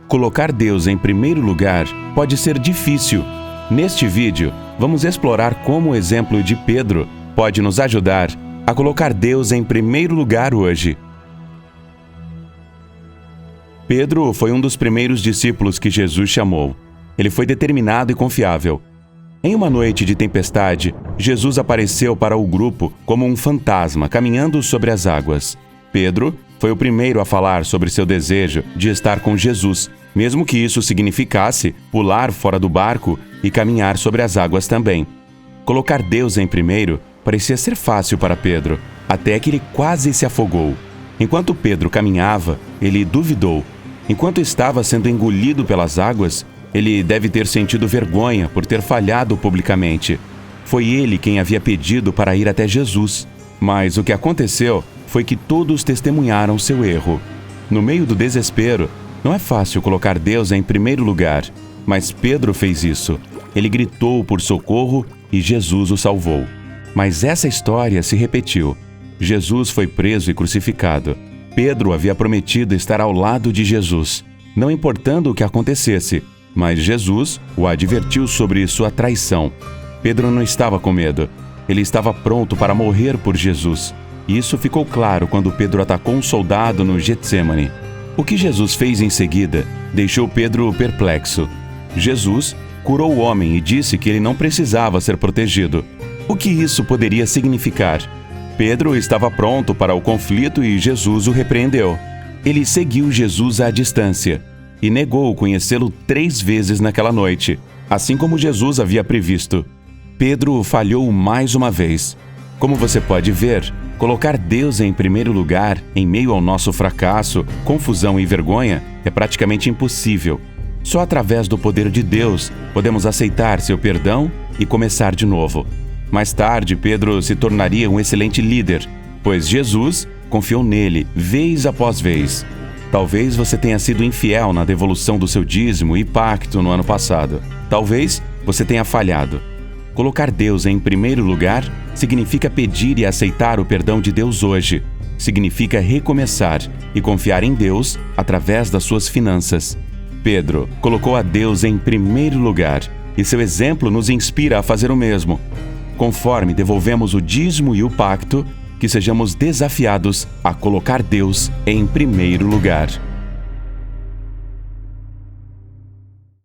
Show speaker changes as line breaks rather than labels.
Colocar Deus em primeiro lugar pode ser difícil. Neste vídeo, vamos explorar como o exemplo de Pedro pode nos ajudar a colocar Deus em primeiro lugar hoje. Pedro foi um dos primeiros discípulos que Jesus chamou. Ele foi determinado e confiável. Em uma noite de tempestade, Jesus apareceu para o grupo como um fantasma caminhando sobre as águas. Pedro foi o primeiro a falar sobre seu desejo de estar com Jesus, mesmo que isso significasse pular fora do barco e caminhar sobre as águas também. Colocar Deus em primeiro parecia ser fácil para Pedro, até que ele quase se afogou. Enquanto Pedro caminhava, ele duvidou. Enquanto estava sendo engolido pelas águas, ele deve ter sentido vergonha por ter falhado publicamente. Foi ele quem havia pedido para ir até Jesus. Mas o que aconteceu foi que todos testemunharam seu erro. No meio do desespero, não é fácil colocar Deus em primeiro lugar, mas Pedro fez isso. Ele gritou por socorro e Jesus o salvou. Mas essa história se repetiu. Jesus foi preso e crucificado. Pedro havia prometido estar ao lado de Jesus, não importando o que acontecesse, mas Jesus o advertiu sobre sua traição. Pedro não estava com medo. Ele estava pronto para morrer por Jesus. Isso ficou claro quando Pedro atacou um soldado no Getsêmani. O que Jesus fez em seguida deixou Pedro perplexo. Jesus curou o homem e disse que ele não precisava ser protegido. O que isso poderia significar? Pedro estava pronto para o conflito e Jesus o repreendeu. Ele seguiu Jesus à distância e negou conhecê-lo 3 vezes naquela noite, assim como Jesus havia previsto. Pedro falhou mais uma vez. Como você pode ver, colocar Deus em primeiro lugar em meio ao nosso fracasso, confusão e vergonha é praticamente impossível. Só através do poder de Deus podemos aceitar seu perdão e começar de novo. Mais tarde, Pedro se tornaria um excelente líder, pois Jesus confiou nele vez após vez. Talvez você tenha sido infiel na devolução do seu dízimo e pacto no ano passado. Talvez você tenha falhado. Colocar Deus em primeiro lugar significa pedir e aceitar o perdão de Deus hoje. Significa recomeçar e confiar em Deus através das suas finanças. Pedro colocou a Deus em primeiro lugar e seu exemplo nos inspira a fazer o mesmo. Conforme devolvemos o dízimo e o pacto, que sejamos desafiados a colocar Deus em primeiro lugar.